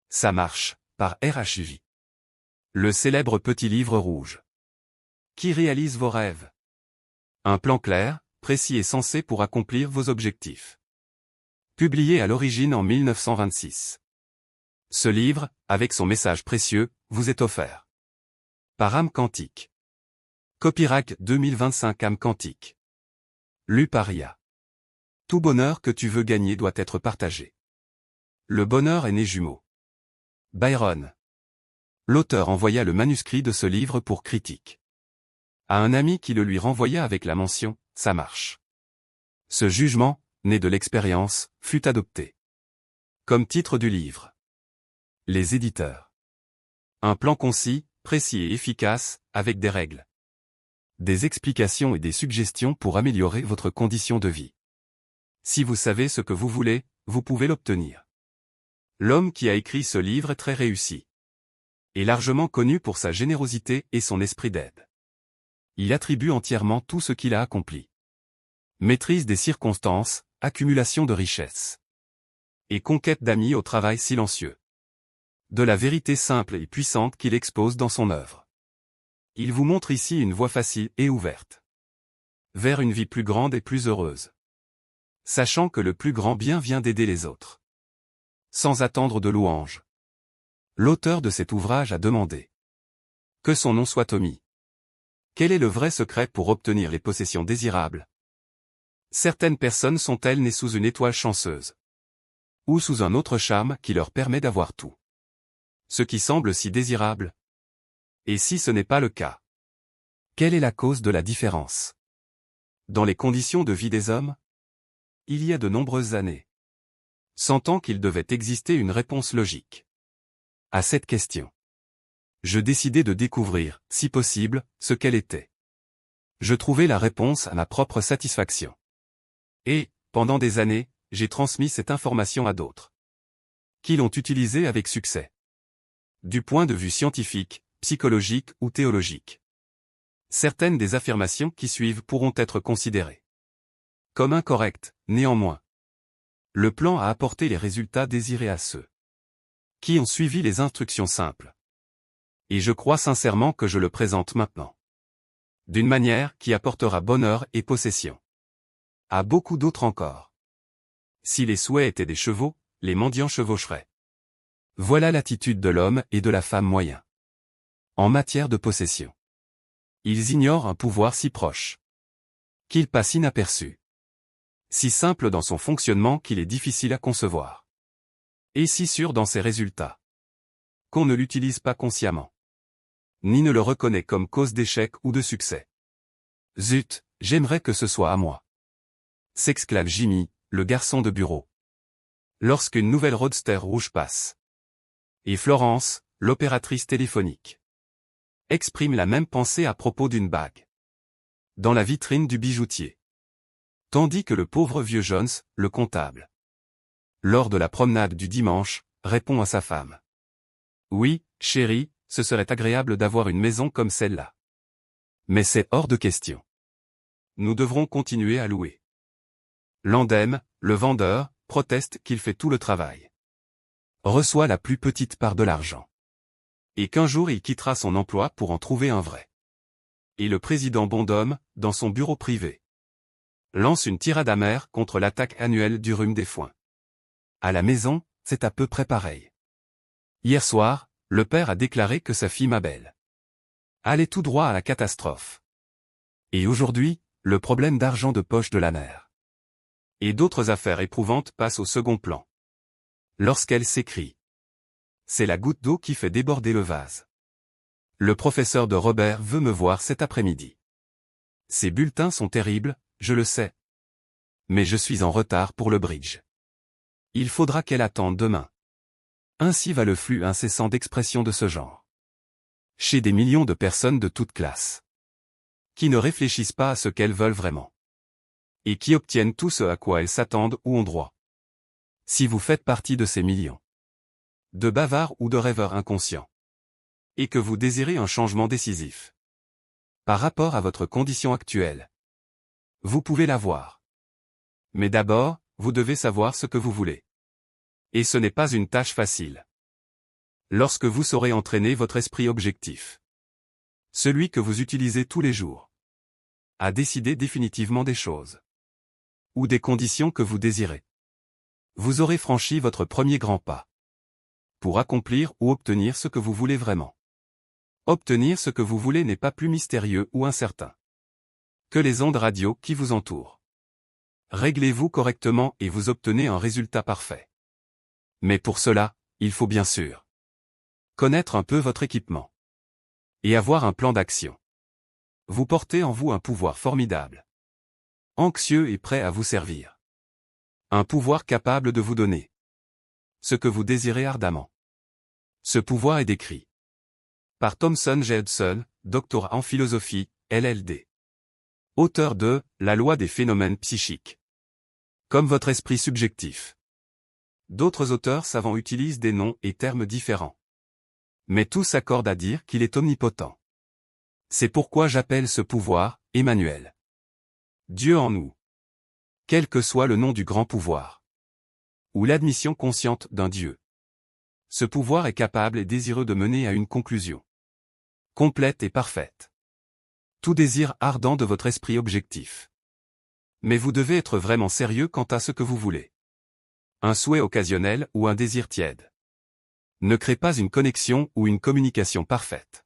Ça marche, par RHJ. Le célèbre petit livre rouge. Qui réalise vos rêves? Un plan clair, précis et sensé pour accomplir vos objectifs. Publié à l'origine en 1926. Ce livre, avec son message précieux, vous est offert. Par âme quantique. Copyright 2025 âme quantique. Lu par IA. Tout bonheur que tu veux gagner doit être partagé. Le bonheur est né jumeau. Byron. L'auteur envoya le manuscrit de ce livre pour critique à un ami qui le lui renvoya avec la mention « ça marche ». Ce jugement, né de l'expérience, fut adopté. Comme titre du livre. Les éditeurs. Un plan concis, précis et efficace, avec des règles. Des explications et des suggestions pour améliorer votre condition de vie. Si vous savez ce que vous voulez, vous pouvez l'obtenir. L'homme qui a écrit ce livre est très réussi. Est largement connu pour sa générosité et son esprit d'aide. Il attribue entièrement tout ce qu'il a accompli. Maîtrise des circonstances, accumulation de richesses. Et conquête d'amis au travail silencieux. De la vérité simple et puissante qu'il expose dans son œuvre. Il vous montre ici une voie facile et ouverte. Vers une vie plus grande et plus heureuse. Sachant que le plus grand bien vient d'aider les autres. Sans attendre de louanges. L'auteur de cet ouvrage a demandé que son nom soit omis. Quel est le vrai secret pour obtenir les possessions désirables? Certaines personnes sont-elles nées sous une étoile chanceuse? Ou sous un autre charme qui leur permet d'avoir tout? Ce qui semble si désirable? Et si ce n'est pas le cas? Quelle est la cause de la différence? Dans les conditions de vie des hommes? Il y a de nombreuses années. Sentant qu'il devait exister une réponse logique à cette question. Je décidai de découvrir, si possible, ce qu'elle était. Je trouvai la réponse à ma propre satisfaction. Et, pendant des années, j'ai transmis cette information à d'autres. Qui l'ont utilisée avec succès. Du point de vue scientifique, psychologique ou théologique. Certaines des affirmations qui suivent pourront être considérées comme incorrectes, néanmoins. Le plan a apporté les résultats désirés à ceux qui ont suivi les instructions simples. Et je crois sincèrement que je le présente maintenant. D'une manière qui apportera bonheur et possession. À beaucoup d'autres encore. Si les souhaits étaient des chevaux, les mendiants chevaucheraient. Voilà l'attitude de l'homme et de la femme moyen. En matière de possession. Ils ignorent un pouvoir si proche. Qu'il passe inaperçu. Si simple dans son fonctionnement qu'il est difficile à concevoir. Et si sûr dans ses résultats. Qu'on ne l'utilise pas consciemment. Ni ne le reconnaît comme cause d'échec ou de succès. Zut, j'aimerais que ce soit à moi. S'exclame Jimmy, le garçon de bureau. Lorsqu'une nouvelle roadster rouge passe. Et Florence, l'opératrice téléphonique. Exprime la même pensée à propos d'une bague. Dans la vitrine du bijoutier. Tandis que le pauvre vieux Jones, le comptable. Lors de la promenade du dimanche, répond à sa femme. Oui, chérie, ce serait agréable d'avoir une maison comme celle-là. Mais c'est hors de question. Nous devrons continuer à louer. L'Andem, le vendeur, proteste qu'il fait tout le travail. Reçoit la plus petite part de l'argent. Et qu'un jour il quittera son emploi pour en trouver un vrai. Et le président Bondhomme, dans son bureau privé, lance une tirade amère contre l'attaque annuelle du rhume des foins. À la maison, c'est à peu près pareil. Hier soir, le père a déclaré que sa fille Mabel allait tout droit à la catastrophe. Et aujourd'hui, le problème d'argent de poche de la mère. Et d'autres affaires éprouvantes passent au second plan. Lorsqu'elle s'écrie. C'est la goutte d'eau qui fait déborder le vase. Le professeur de Robert veut me voir cet après-midi. Ces bulletins sont terribles, je le sais. Mais je suis en retard pour le bridge. Il faudra qu'elle attende demain. Ainsi va le flux incessant d'expressions de ce genre. Chez des millions de personnes de toutes classes. Qui ne réfléchissent pas à ce qu'elles veulent vraiment. Et qui obtiennent tout ce à quoi elles s'attendent ou ont droit. Si vous faites partie de ces millions. De bavards ou de rêveurs inconscients. Et que vous désirez un changement décisif. Par rapport à votre condition actuelle. Vous pouvez l'avoir. Mais d'abord, vous devez savoir ce que vous voulez. Et ce n'est pas une tâche facile. Lorsque vous saurez entraîner votre esprit objectif, celui que vous utilisez tous les jours, à décider définitivement des choses ou des conditions que vous désirez, vous aurez franchi votre premier grand pas pour accomplir ou obtenir ce que vous voulez vraiment. Obtenir ce que vous voulez n'est pas plus mystérieux ou incertain que les ondes radio qui vous entourent. Réglez-vous correctement et vous obtenez un résultat parfait. Mais pour cela, il faut bien sûr connaître un peu votre équipement et avoir un plan d'action. Vous portez en vous un pouvoir formidable, anxieux et prêt à vous servir. Un pouvoir capable de vous donner ce que vous désirez ardemment. Ce pouvoir est décrit par Thomson J. Hudson, doctorat en philosophie, LL.D. Auteur de « La loi des phénomènes psychiques ». Comme votre esprit subjectif. D'autres auteurs savants utilisent des noms et termes différents. Mais tous s'accordent à dire qu'il est omnipotent. C'est pourquoi j'appelle ce pouvoir, Emmanuel. Dieu en nous. Quel que soit le nom du grand pouvoir. Ou l'admission consciente d'un Dieu. Ce pouvoir est capable et désireux de mener à une conclusion complète et parfaite. Tout désir ardent de votre esprit objectif. Mais vous devez être vraiment sérieux quant à ce que vous voulez. Un souhait occasionnel ou un désir tiède ne crée pas une connexion ou une communication parfaite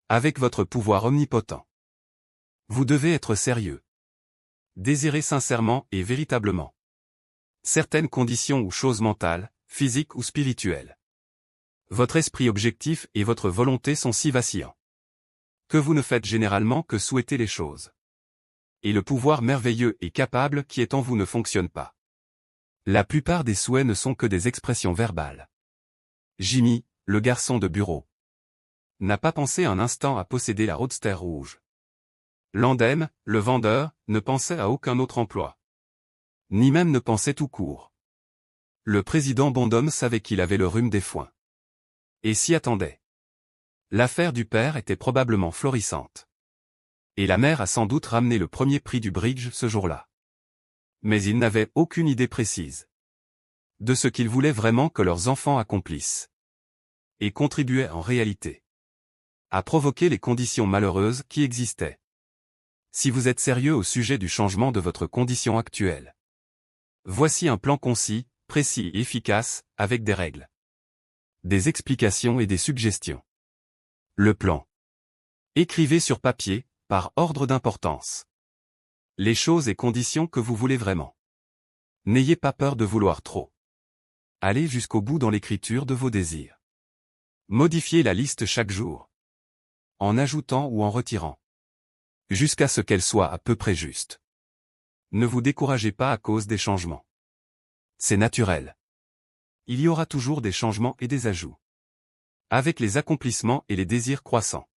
avec votre pouvoir omnipotent. Vous devez être sérieux. Désirer sincèrement et véritablement certaines conditions ou choses mentales, physiques ou spirituelles. Votre esprit objectif et votre volonté sont si vacillants que vous ne faites généralement que souhaiter les choses. Et le pouvoir merveilleux et capable qui est en vous ne fonctionne pas. La plupart des souhaits ne sont que des expressions verbales. Jimmy, le garçon de bureau, n'a pas pensé un instant à posséder la roadster rouge. Landem, le vendeur, ne pensait à aucun autre emploi. Ni même ne pensait tout court. Le président Bondhomme savait qu'il avait le rhume des foins. Et s'y attendait. L'affaire du père était probablement florissante. Et la mère a sans doute ramené le premier prix du bridge ce jour-là. Mais ils n'avaient aucune idée précise de ce qu'ils voulaient vraiment que leurs enfants accomplissent. Et contribuaient en réalité à provoquer les conditions malheureuses qui existaient. Si vous êtes sérieux au sujet du changement de votre condition actuelle, voici un plan concis, précis et efficace, avec des règles, des explications et des suggestions. Le plan. Écrivez sur papier, par ordre d'importance, les choses et conditions que vous voulez vraiment. N'ayez pas peur de vouloir trop. Allez jusqu'au bout dans l'écriture de vos désirs. Modifiez la liste chaque jour, en ajoutant ou en retirant, jusqu'à ce qu'elle soit à peu près juste. Ne vous découragez pas à cause des changements. C'est naturel. Il y aura toujours des changements et des ajouts. Avec les accomplissements et les désirs croissants.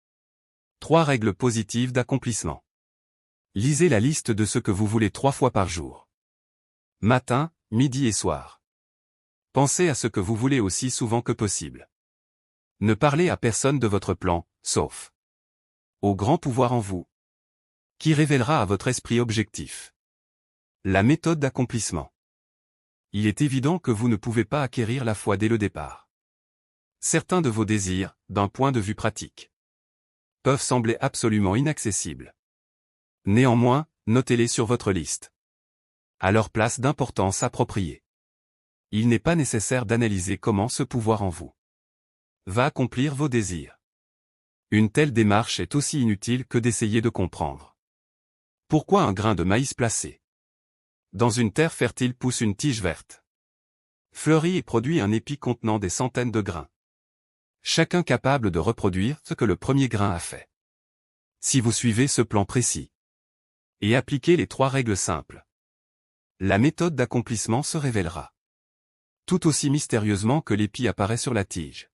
3 règles positives d'accomplissement. Lisez la liste de ce que vous voulez 3 fois par jour. Matin, midi et soir. Pensez à ce que vous voulez aussi souvent que possible. Ne parlez à personne de votre plan, sauf au grand pouvoir en vous, qui révélera à votre esprit objectif la méthode d'accomplissement. Il est évident que vous ne pouvez pas acquérir la foi dès le départ. Certains de vos désirs, d'un point de vue pratique, peuvent sembler absolument inaccessibles. Néanmoins, notez-les sur votre liste, à leur place d'importance appropriée. Il n'est pas nécessaire d'analyser comment ce pouvoir en vous va accomplir vos désirs. Une telle démarche est aussi inutile que d'essayer de comprendre pourquoi un grain de maïs placé dans une terre fertile pousse une tige verte, fleurit et produit un épi contenant des centaines de grains, chacun capable de reproduire ce que le premier grain a fait. Si vous suivez ce plan précis et appliquez les 3 règles simples, la méthode d'accomplissement se révélera tout aussi mystérieusement que l'épi apparaît sur la tige.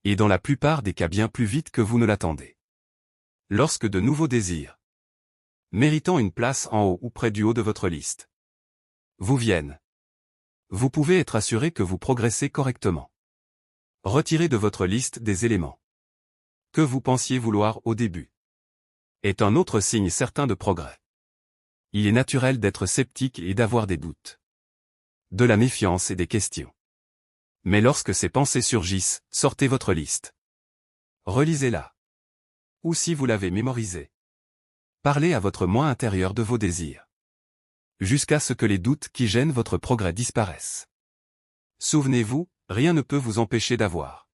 Et dans la plupart des cas bien plus vite que vous ne l'attendez. Lorsque de nouveaux désirs, méritant une place en haut ou près du haut de votre liste, vous viennent, vous pouvez être assuré que vous progressez correctement. Retirez de votre liste des éléments que vous pensiez vouloir au début est un autre signe certain de progrès. Il est naturel d'être sceptique et d'avoir des doutes, de la méfiance et des questions. Mais lorsque ces pensées surgissent, sortez votre liste. Relisez-la. Ou si vous l'avez mémorisée. Parlez à votre moi intérieur de vos désirs. Jusqu'à ce que les doutes qui gênent votre progrès disparaissent. Souvenez-vous, rien ne peut vous empêcher d'avoir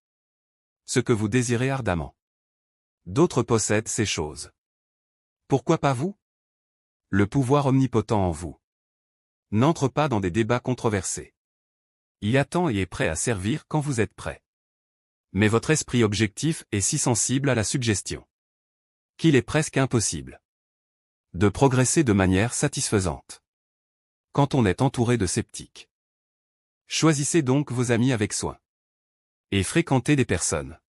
ce que vous désirez ardemment. D'autres possèdent ces choses. Pourquoi pas vous? Le pouvoir omnipotent en vous n'entre pas dans des débats controversés. Il attend et est prêt à servir quand vous êtes prêt. Mais votre esprit objectif est si sensible à la suggestion qu'il est presque impossible de progresser de manière satisfaisante quand on est entouré de sceptiques. Choisissez donc vos amis avec soin et fréquentez des personnes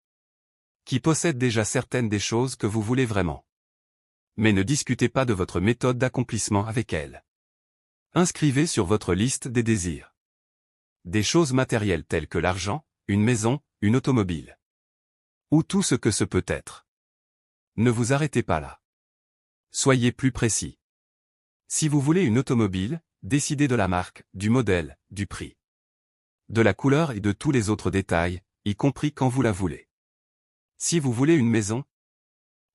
qui possèdent déjà certaines des choses que vous voulez vraiment. Mais ne discutez pas de votre méthode d'accomplissement avec elles. Inscrivez sur votre liste des désirs des choses matérielles telles que l'argent, une maison, une automobile. Ou tout ce que ce peut être. Ne vous arrêtez pas là. Soyez plus précis. Si vous voulez une automobile, décidez de la marque, du modèle, du prix, de la couleur et de tous les autres détails, y compris quand vous la voulez. Si vous voulez une maison,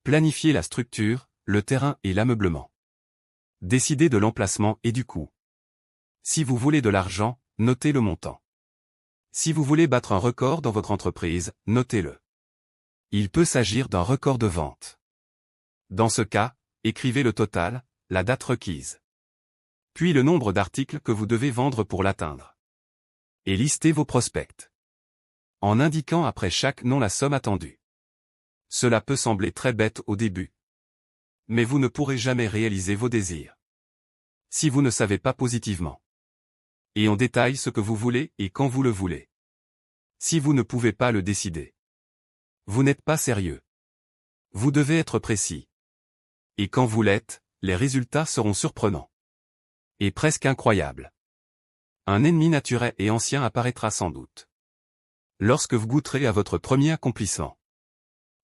planifiez la structure, le terrain et l'ameublement. Décidez de l'emplacement et du coût. Si vous voulez de l'argent, notez le montant. Si vous voulez battre un record dans votre entreprise, notez-le. Il peut s'agir d'un record de vente. Dans ce cas, écrivez le total, la date requise. Puis le nombre d'articles que vous devez vendre pour l'atteindre. Et listez vos prospects. En indiquant après chaque nom la somme attendue. Cela peut sembler très bête au début. Mais vous ne pourrez jamais réaliser vos désirs si vous ne savez pas positivement et en détail ce que vous voulez et quand vous le voulez. Si vous ne pouvez pas le décider, vous n'êtes pas sérieux. Vous devez être précis. Et quand vous l'êtes, les résultats seront surprenants. Et presque incroyables. Un ennemi naturel et ancien apparaîtra sans doute lorsque vous goûterez à votre premier accomplissement.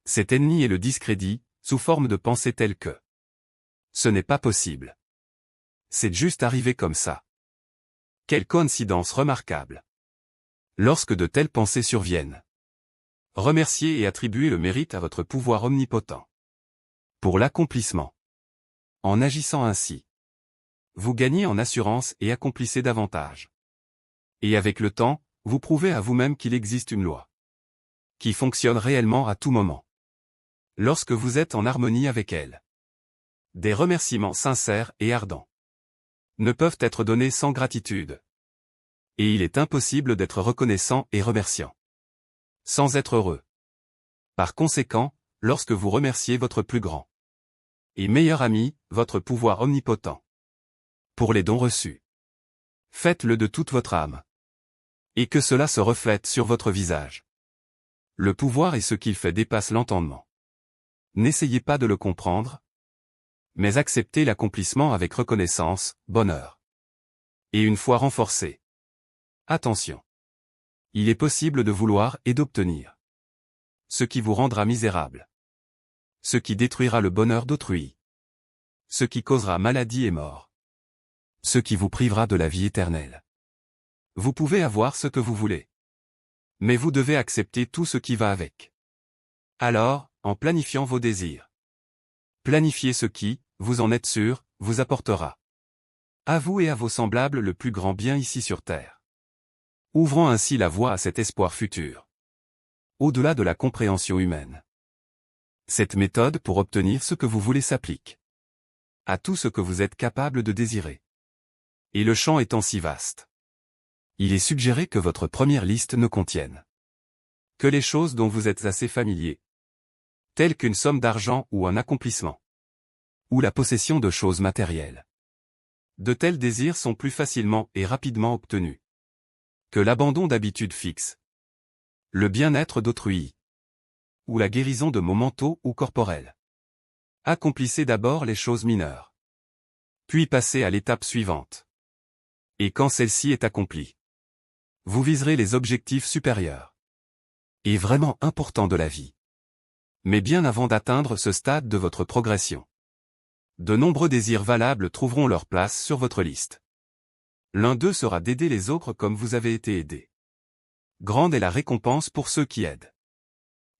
Cet ennemi est le discrédit, sous forme de pensées telles que « ce n'est pas possible. C'est juste arrivé comme ça. » Quelle coïncidence remarquable. Lorsque de telles pensées surviennent, remerciez et attribuez le mérite à votre pouvoir omnipotent pour l'accomplissement. En agissant ainsi, vous gagnez en assurance et accomplissez davantage. Et avec le temps, vous prouvez à vous-même qu'il existe une loi qui fonctionne réellement à tout moment. Lorsque vous êtes en harmonie avec elle. Des remerciements sincères et ardents ne peuvent être donnés sans gratitude. Et il est impossible d'être reconnaissant et remerciant sans être heureux. Par conséquent, lorsque vous remerciez votre plus grand et meilleur ami, votre pouvoir omnipotent, pour les dons reçus, faites-le de toute votre âme. Et que cela se reflète sur votre visage. Le pouvoir et ce qu'il fait dépasse l'entendement. N'essayez pas de le comprendre, mais acceptez l'accomplissement avec reconnaissance, bonheur. Et une fois renforcé. Attention. Il est possible de vouloir et d'obtenir ce qui vous rendra misérable. Ce qui détruira le bonheur d'autrui. Ce qui causera maladie et mort. Ce qui vous privera de la vie éternelle. Vous pouvez avoir ce que vous voulez. Mais vous devez accepter tout ce qui va avec. Alors, en planifiant vos désirs, planifiez ce qui, vous en êtes sûr, vous apportera à vous et à vos semblables le plus grand bien ici sur terre. Ouvrant ainsi la voie à cet espoir futur. Au-delà de la compréhension humaine. Cette méthode pour obtenir ce que vous voulez s'applique à tout ce que vous êtes capable de désirer. Et le champ étant si vaste, il est suggéré que votre première liste ne contienne que les choses dont vous êtes assez familier, telles qu'une somme d'argent ou un accomplissement, ou la possession de choses matérielles. De tels désirs sont plus facilement et rapidement obtenus que l'abandon d'habitudes fixes, le bien-être d'autrui, ou la guérison de maux mentaux ou corporels. Accomplissez d'abord les choses mineures, puis passez à l'étape suivante. Et quand celle-ci est accomplie, vous viserez les objectifs supérieurs et vraiment importants de la vie. Mais bien avant d'atteindre ce stade de votre progression, de nombreux désirs valables trouveront leur place sur votre liste. L'un d'eux sera d'aider les autres comme vous avez été aidé. Grande est la récompense pour ceux qui aident.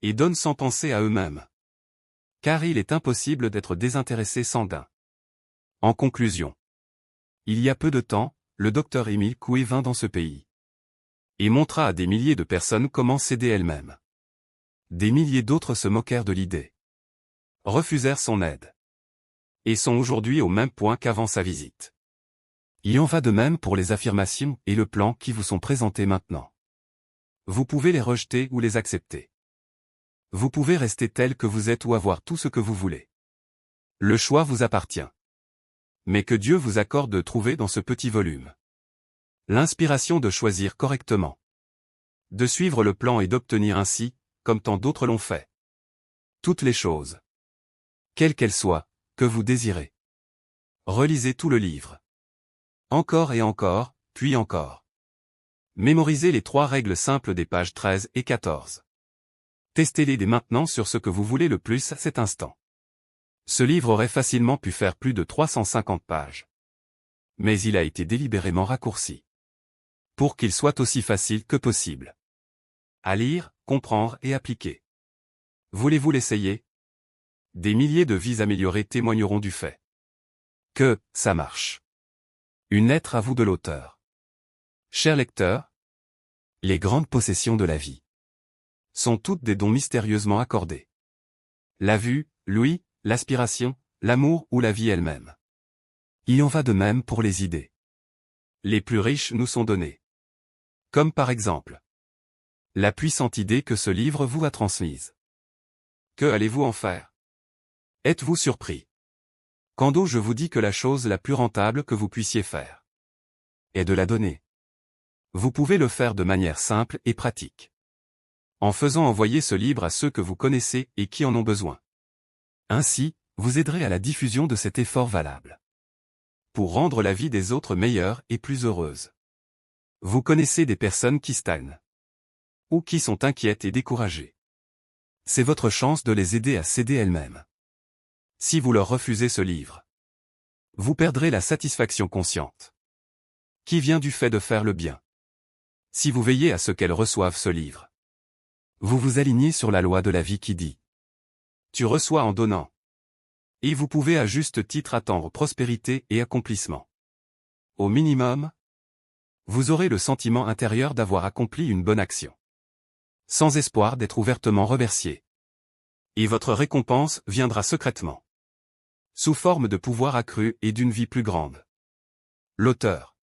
Et donnent sans penser à eux-mêmes. Car il est impossible d'être désintéressé sans don. En conclusion. Il y a peu de temps, le docteur Émile Coué vint dans ce pays. Et montra à des milliers de personnes comment s'aider elles-mêmes. Des milliers d'autres se moquèrent de l'idée. Refusèrent son aide. Et sont aujourd'hui au même point qu'avant sa visite. Il en va de même pour les affirmations et le plan qui vous sont présentés maintenant. Vous pouvez les rejeter ou les accepter. Vous pouvez rester tel que vous êtes ou avoir tout ce que vous voulez. Le choix vous appartient. Mais que Dieu vous accorde de trouver dans ce petit volume l'inspiration de choisir correctement. De suivre le plan et d'obtenir ainsi, comme tant d'autres l'ont fait, toutes les choses, quelles qu'elles soient, que vous désirez. Relisez tout le livre. Encore et encore, puis encore. Mémorisez les 3 règles simples des pages 13 et 14. Testez-les dès maintenant sur ce que vous voulez le plus à cet instant. Ce livre aurait facilement pu faire plus de 350 pages. Mais il a été délibérément raccourci. Pour qu'il soit aussi facile que possible à lire, comprendre et appliquer. Voulez-vous l'essayer? Des milliers de vies améliorées témoigneront du fait que ça marche. Une lettre à vous de l'auteur. Cher lecteur, les grandes possessions de la vie sont toutes des dons mystérieusement accordés. La vue, l'ouïe, l'aspiration, l'amour ou la vie elle-même. Il en va de même pour les idées. Les plus riches nous sont donnés. Comme par exemple, la puissante idée que ce livre vous a transmise. Que allez-vous en faire? Êtes-vous surpris? Quand je vous dis que la chose la plus rentable que vous puissiez faire est de la donner. Vous pouvez le faire de manière simple et pratique. En faisant envoyer ce livre à ceux que vous connaissez et qui en ont besoin. Ainsi, vous aiderez à la diffusion de cet effort valable. Pour rendre la vie des autres meilleure et plus heureuse. Vous connaissez des personnes qui stagnent. Ou qui sont inquiètes et découragées. C'est votre chance de les aider à s'aider elles-mêmes. Si vous leur refusez ce livre, vous perdrez la satisfaction consciente qui vient du fait de faire le bien. Si vous veillez à ce qu'elles reçoivent ce livre, vous vous alignez sur la loi de la vie qui dit « Tu reçois en donnant ». Et vous pouvez à juste titre attendre prospérité et accomplissement. Au minimum, vous aurez le sentiment intérieur d'avoir accompli une bonne action. Sans espoir d'être ouvertement remercié. Et votre récompense viendra secrètement. Sous forme de pouvoir accru et d'une vie plus grande. L'auteur.